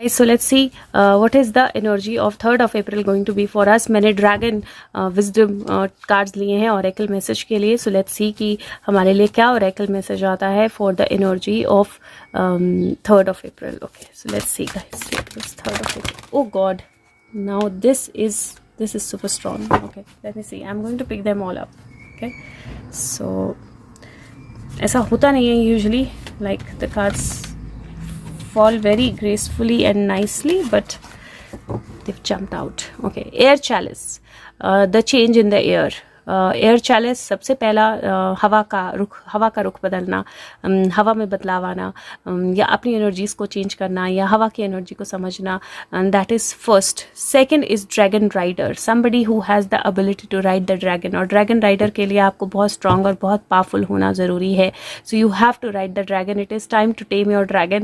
So let's see what is the energy of 3rd of April going to be for us. मैंने dragon wisdom cards लिए हैं oracle message के लिए. So let's see कि हमारे लिए क्या oracle मैसेज आता है for the energy of 3rd of April. Okay, so let's see guys. It was 3rd of April. Oh God, now this is super strong. Okay, let me see. I'm going to pick them all up. Okay, so ऐसा होता नहीं है usually, like the cards fall very gracefully and nicely, but they've jumped out. Okay, air chalice, the change in the air. Air challenge सबसे पहला हवा का रुख बदलना, हवा में बदलाव आना, या अपनी एनर्जीज को चेंज करना या हवा की एनर्जी को समझना, that is first. Second is dragon rider, somebody who has the ability to ride the dragon. और ड्रैगन राइडर के लिए आपको बहुत स्ट्रांग और बहुत पावरफुल होना ज़रूरी है. So you have to ride the dragon. It is time to tame your dragon.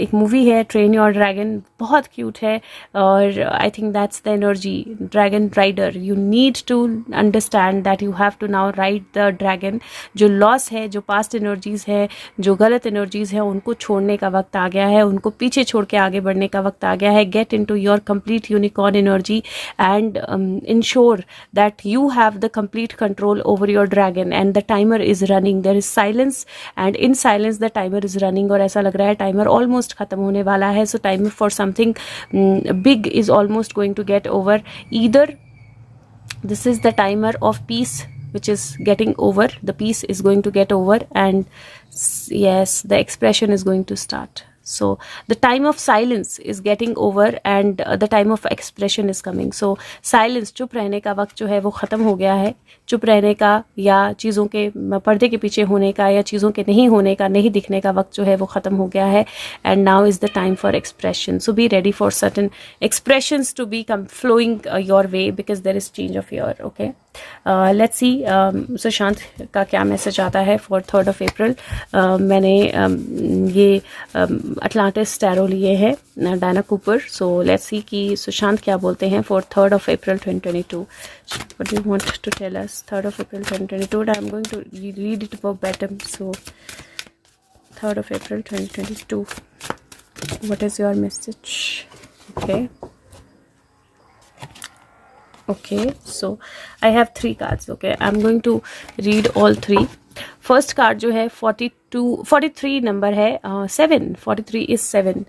एक मूवी है ट्रेन योर ड्रैगन, बहुत क्यूट है, और I think that's the energy. Dragon rider, you need to understand that you have to now ride the dragon. जो loss है, जो past energies है, जो गलत एनर्जीज है, उनको छोड़ने का वक्त आ गया है, उनको पीछे छोड़ के आगे बढ़ने का वक्त आ गया है. Get in to your complete unicorn energy and ensure that you have the complete control over your dragon. And the timer is running. There is silence and in silence the timer is running. और ऐसा लग रहा है timer almost खत्म होने वाला है. So timer for something big is almost going to get over. Either this is the timer of peace which is getting over. The peace is going to get over, and yes, the expression is going to start. So the time of silence is getting over and the time of expression is coming. So silence, चुप रहने का वक्त जो है वो ख़त्म हो गया है. चुप रहने का या चीज़ों के पर्दे के पीछे होने का या चीज़ों के नहीं होने का, नहीं दिखने का वक्त जो है वो ख़त्म हो गया है. And now is the time for expression. So be ready for certain expressions to be flowing your way because there is change of your. Okay, let's see Sushant का क्या मैसेज आता है फॉर 3rd of April. मैंने ये Atlantis tarot लिए हैं, Diana Cooper. So let's सी कि सुशांत क्या बोलते हैं for 3rd of April 2022. What do you want to tell us? 3rd of April 2022. I'm going to read it verbatim. So 3rd of April 2022. What is your message? Okay, so I have 3 cards. Okay, I'm going to read all 3. First card जो है 43 number है, 7. 43 is 7.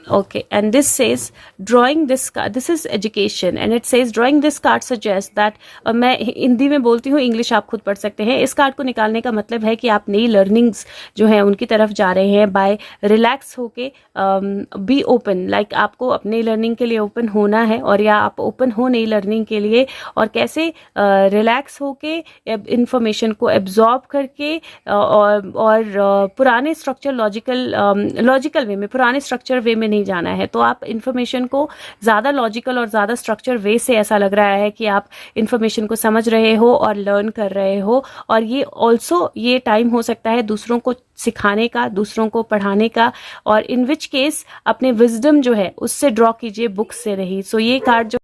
Okay, and this says drawing this card. This is education and it says drawing this card suggests that मैं हिंदी में बोलती हूँ, English आप खुद पढ़ सकते हैं. इस कार्ड को निकालने का मतलब है कि आप नई लर्निंग्स जो है उनकी तरफ जा रहे हैं. बाय रिलैक्स होके बी ओपन, लाइक आपको अपने लर्निंग के लिए ओपन होना है, और या आप ओपन हो नई लर्निंग के लिए, और कैसे रिलैक्स होके इंफॉर्मेशन को एब्जॉर्ब करके और पुराने स्ट्रक्चर लॉजिकल वे में, पुराने स्ट्रक्चर वे में नहीं जाना है. तो आप इन्फॉर्मेशन को ज़्यादा लॉजिकल और ज़्यादा स्ट्रक्चर वे से, ऐसा लग रहा है कि आप इन्फॉर्मेशन को समझ रहे हो और लर्न कर रहे हो. और ये ऑल्सो ये टाइम हो सकता है दूसरों को सिखाने का, दूसरों को पढ़ाने का, और इन विच केस अपने विजडम जो है उससे ड्रॉ कीजिए, बुक से नहीं. सो ये कार्ड जो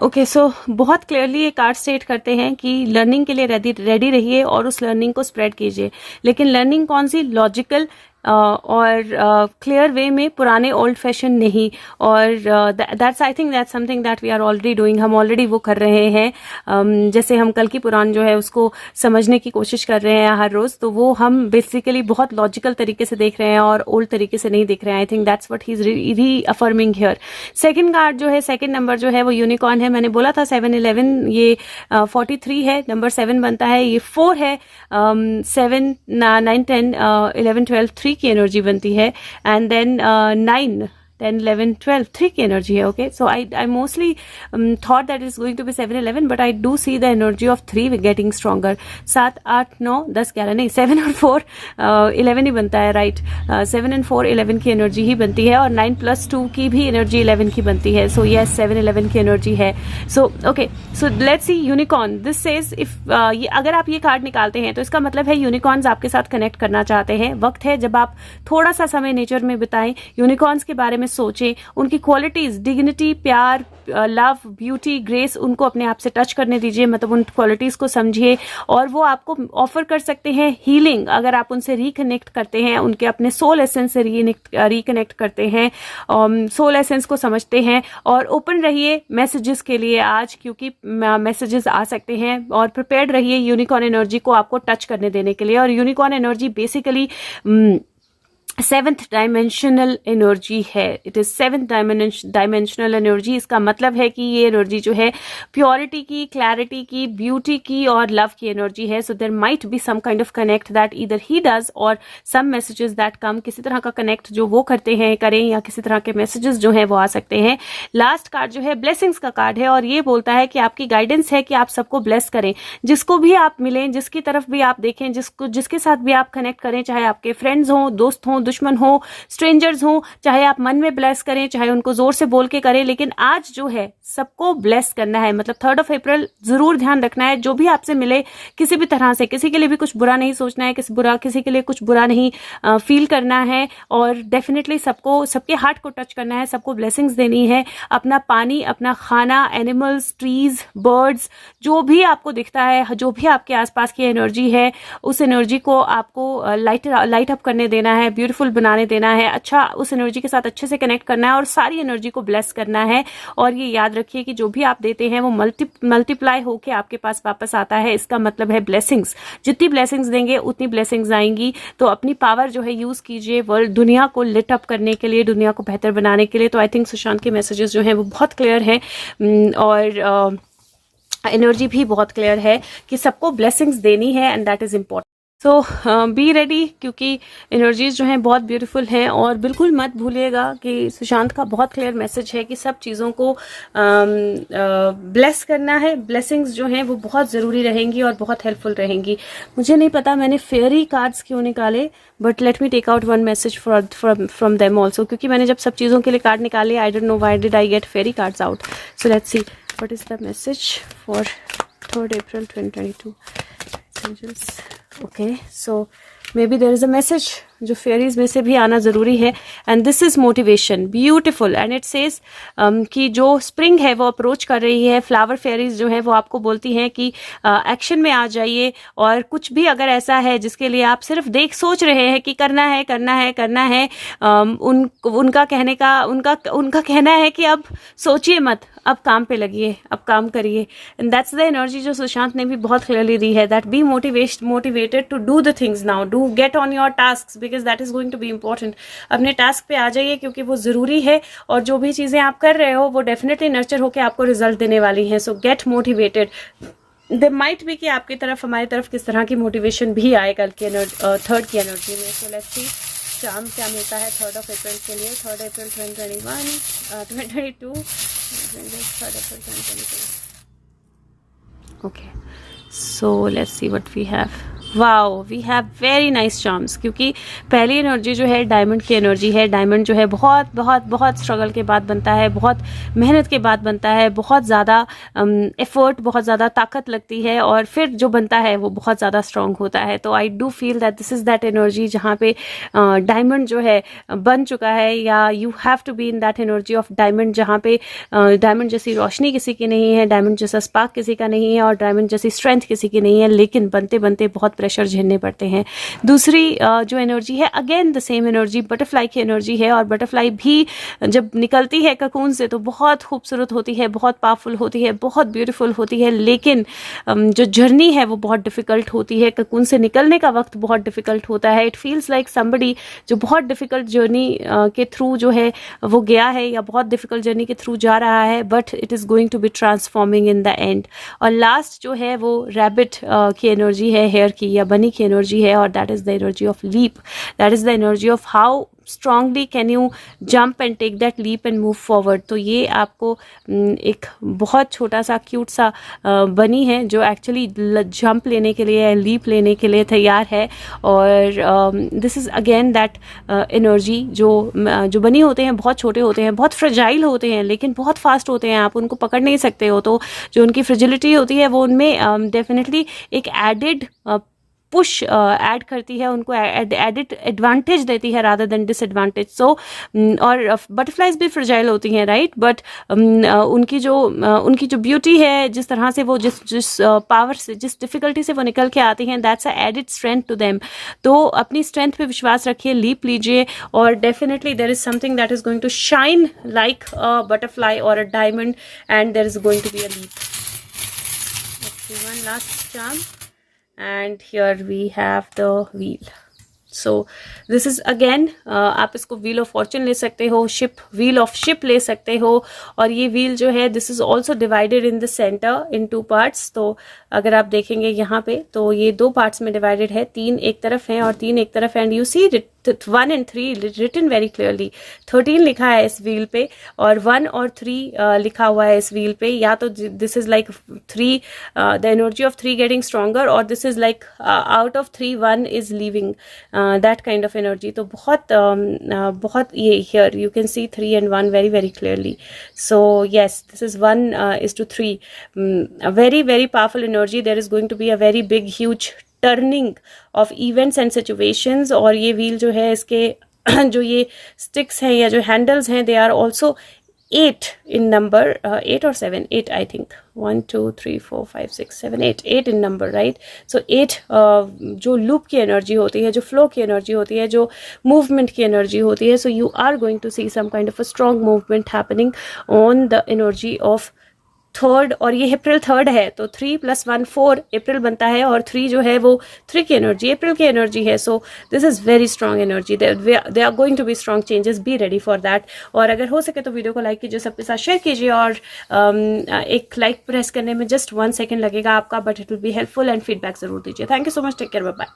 ओके, सो बहुत क्लियरली ये कार्ड स्टेट करते हैं कि लर्निंग के लिए रेडी रहिए और उस लर्निंग को स्प्रेड कीजिए. लेकिन लर्निंग कौन सी? लॉजिकल और क्लियर वे में, पुराने ओल्ड फैशन नहीं. और that's I think that's something that we are already doing. हम ऑलरेडी वो कर रहे हैं. जैसे हम कल की पुराण जो है उसको समझने की कोशिश कर रहे हैं हर रोज़, तो वो हम बेसिकली बहुत लॉजिकल तरीके से देख रहे हैं और ओल्ड तरीके से नहीं देख रहे हैं. आई think that's what he is री अफर्मिंग हियर. सेकेंड कार्ड जो है, सेकेंड नंबर जो है वो यूनिकॉर्न है. मैंने बोला था 7, 11, ये 43 है, नंबर 7 बनता है, ये 4 है, 7, 9, 10, 11, 12, 3 की एनर्जी बनती है. एंड देन 9, 10, 11, 12, 3 की एनर्जी है. Okay, so I mostly thought that is going to be 7, 11, but I do see the energy of 3 getting stronger. 7, 8, 9, 10, 11 नहीं, 7 और 4 11 ही बनता है, राइट. 7 and 4 11 की एनर्जी ही बनती है, और 9 + 2 की भी एनर्जी 11 की बनती है. सो यस, 7, 11 की एनर्जी है. So okay, so let's C unicorn. This says if अगर आप ये कार्ड निकालते हैं तो इसका मतलब है यूनिकॉर्न्स आपके साथ कनेक्ट करना चाहते हैं. वक्त है जब आप थोड़ा सा समय नेचर में बिताएं, यूनिकॉर्न्स के बारे में सोचें, उनकी क्वालिटीज़, डिग्निटी, प्यार, लव, ब्यूटी, ग्रेस, उनको अपने आप से टच करने दीजिए, मतलब उन क्वालिटीज़ को समझिए और वो आपको ऑफर कर सकते हैं हीलिंग। अगर आप उनसे रिकनेक्ट करते हैं, उनके अपने सोल एसेंस से रिकनेक्ट करते हैं, सोल एसेंस को समझते हैं और ओपन रहिए मैसेजेस के लिए आज, क्योंकि मैसेजेस आ सकते हैं और प्रिपेयर्ड रहिए यूनिकॉर्न एनर्जी को आपको टच करने देने के लिए। और unicorn energy basically 7th dimensional energy है। It is 7th dimensional energy. इसका मतलब है कि ये एनर्जी जो है प्योरिटी की, क्लैरिटी की, ब्यूटी की और लव की एनर्जी है। So there might be some kind of connect that either he does or some messages that come, किसी तरह का कनेक्ट जो वो करते हैं करें, या किसी तरह के मैसेजेस जो है वो आ सकते हैं। लास्ट कार्ड जो है ब्लेसिंग्स का कार्ड है और ये बोलता है कि आपकी गाइडेंस है कि आप सबको ब्लेस करें, जिसको भी आप मिलें, जिसकी तरफ भी आप देखें, जिसके साथ भी आप कनेक्ट करें, चाहे आपके फ्रेंड्स हों, दोस्त हों, दुश्मन हो, स्ट्रेंजर्स हो, चाहे आप मन में ब्लेस करें, चाहे उनको जोर से बोल के करें, लेकिन आज जो है सबको ब्लेस करना है। मतलब 3rd ऑफ अप्रैल जरूर ध्यान रखना है, जो भी आपसे मिले किसी भी तरह से, किसी के लिए भी कुछ बुरा नहीं सोचना है, किसी के लिए कुछ बुरा नहीं फील करना है और डेफिनेटली सबको, सबके हार्ट को टच करना है, सबको ब्लेसिंग्स देनी है। अपना पानी, अपना खाना, एनिमल्स, ट्रीज, बर्ड्स, जो भी आपको दिखता है, जो भी आपके आसपास की एनर्जी है, उस एनर्जी को आपको लाइट अप करने देना है, ब्यूटीफुल बनाने देना है, अच्छा उस एनर्जी के साथ अच्छे से कनेक्ट करना है और सारी एनर्जी को ब्लेस करना है। और ये याद रखिए कि जो भी आप देते हैं वो मल्टीप्लाई होके आपके पास वापस आता है। इसका मतलब है ब्लेसिंग्स, जितनी ब्लेसिंग्स देंगे उतनी ब्लेसिंग्स आएंगी। तो अपनी पावर जो है यूज कीजिए वर्ल्ड, दुनिया को लिट अप करने के लिए, दुनिया को बेहतर बनाने के लिए। तो आई थिंक सुशांत के मैसेजेस जो हैं वो बहुत क्लियर हैं और एनर्जी भी बहुत क्लियर है कि सबको ब्लेसिंग्स देनी है and that is important. So be ready, क्योंकि एनर्जीज जो हैं बहुत ब्यूटीफुल हैं। और बिल्कुल मत भूलिएगा कि सुशांत का बहुत क्लियर मैसेज है कि सब चीज़ों को ब्लेस करना है। ब्लेसिंग्स जो हैं वो बहुत ज़रूरी रहेंगी और बहुत हेल्पफुल रहेंगी। मुझे नहीं पता मैंने फेयरी कार्ड्स क्यों निकाले, but let me take out one message from them also, क्योंकि मैंने जब सब चीज़ों के लिए कार्ड निकाले, I don't know why did I get fairy cards out. So let's see what is the message for 3rd April 2022 angels. Okay, so maybe there is a message जो fairies में से भी आना ज़रूरी है। And this is motivation, beautiful. And it says कि जो spring है वो अप्रोच कर रही है। फ्लावर फेरीज जो है वो आपको बोलती हैं कि एक्शन में आ जाइए और कुछ भी अगर ऐसा है जिसके लिए आप सिर्फ सोच रहे हैं कि करना है, उनका कहना है कि अब सोचिए मत, अब काम पे लगिए, अब काम करिए। एंड दैट्स द एनर्जी जो सुशांत ने भी बहुत क्लियरली दी है, that be motivated to do the things now, do get on your task because that is going to be important. अपने टास्क पे आ जाइए क्योंकि वो ज़रूरी है और जो भी चीज़ें आप कर रहे हो वो डेफिनेटली नर्चर होकर आपको रिजल्ट देने वाली हैं। सो get motivated. They might be कि आपकी तरफ, हमारी तरफ किस तरह की मोटिवेशन भी आए कल की 3rd की एनर्जी में। सो लेट्स सी शाम क्या मिलता है 3rd of April के लिए। 3rd April 2022 3rd April 2022। Okay, so let's see what we have. Wow, we have very nice charms, क्योंकि पहली एनर्जी जो है डायमंड की एनर्जी है। डायमंड जो है बहुत बहुत बहुत स्ट्रगल के बाद बनता है, बहुत मेहनत के बाद बनता है, बहुत ज़्यादा एफर्ट, बहुत ज़्यादा ताकत लगती है और फिर जो बनता है वो बहुत ज़्यादा स्ट्रॉन्ग होता है। तो I do feel that this is that energy जहाँ पे डायमंड जो है बन चुका है, या you have to be in that energy of diamond, जहाँ पे डायमंड जैसी रोशनी किसी की नहीं है, डायमंड जैसा स्पार्क किसी का नहीं है और डायमंड जैसी स्ट्रेंथ किसी की नहीं है, लेकिन बनते बनते बहुत प्रेशर झेलने पड़ते हैं। दूसरी जो एनर्जी है, again the same energy, butterfly की एनर्जी है। और बटरफ्लाई भी जब निकलती है ककून से तो बहुत खूबसूरत होती है, बहुत पावरफुल होती है, बहुत ब्यूटीफुल होती है, लेकिन जो जर्नी है वो बहुत डिफिकल्ट होती है। ककून से निकलने का वक्त बहुत डिफिकल्ट होता है। इट फील्स लाइक समबडी जो बहुत डिफिकल्ट जर्नी के थ्रू जो है वो गया है या बहुत डिफिकल्ट जर्नी के थ्रू जा रहा है, but it is going to be transforming in the end. और लास्ट जो है वो रैबिट की एनर्जी है, हेयर की या बनी की एनर्जी है, और that is the energy of leap. That is the energy of how strongly can you jump and take that leap and move forward। तो ये आपको एक बहुत छोटा सा क्यूट सा बनी है जो एक्चुअली जंप लेने के लिए, लीप लेने के लिए तैयार है। और this is again that energy जो बनी होते हैं बहुत छोटे होते हैं, बहुत फ्रेजाइल होते हैं, लेकिन बहुत फास्ट होते हैं, आप उनको पकड़ नहीं सकते हो। तो जो उनकी फ्रेजिलिटी होती है वो उनमें डेफिनेटली एक एडेड पुश ऐड करती है, उनको एडिट एडवांटेज देती है रादर देन डिसएडवांटेज. सो और बटरफ्लाइज भी फ्रेजाइल होती हैं, राइट, बट उनकी जो ब्यूटी है, जिस तरह से वो जिस पावर से, जिस डिफिकल्टी से वो निकल के आती हैं, that's a added strength to them. तो अपनी स्ट्रेंथ पे विश्वास रखिए, लीप लीजिए, और definitely there is something that is going to shine like a butterfly और a diamond, and there is going to be a leap. One last charm, and here we have the wheel. So this is again आप इसको wheel of Fortune ले सकते हो, ship, wheel of ship ले सकते हो. और ये व्हील जो है, this is also divided in the centre in 2 parts. तो अगर आप देखेंगे यहाँ पे, तो ये 2 पार्ट्स में डिवाइडेड है, 3 एक तरफ है और 3 एक तरफ है. And you see 1 and 3 written very clearly. 13 लिखा है इस व्हील पे, और 1 और 3 लिखा हुआ है इस व्हील पे. या तो this is like 3, the energy of 3 getting stronger, और this is like out of 3 1 is leaving, that kind of energy. तो बहुत ये here you can see 3 and 1 very very clearly. So yes, this is 1 is to 3. A very very powerful energy. There is going to be a very big huge turning of events and situations. और ये wheel जो है, इसके जो ये sticks हैं या जो हैंडल्स हैं, they are also 8 in number, 8 और 7, 8 I think, 1 2 3 4 5 6 7 8 in number, right. So 8 जो लूप की एनर्जी होती है, जो फ्लो की एनर्जी होती है, जो मूवमेंट की एनर्जी होती है. So you are going to see some kind of a strong movement happening on the energy of 3rd. और ये अप्रैल 3rd है, तो 3 + 1 4 अप्रैल बनता है, और 3 जो है वो 3 की एनर्जी, अप्रैल की एनर्जी है. So this is very strong energy. They are going to be strong changes, be ready for that. और अगर हो सके तो वीडियो को लाइक कीजिए, सबके साथ शेयर कीजिए, और एक लाइक प्रेस करने में जस्ट 1 सेकेंड लगेगा आपका, but it will be helpful, and feedback जरूर दीजिए. Thank you so much, take care, bye bye.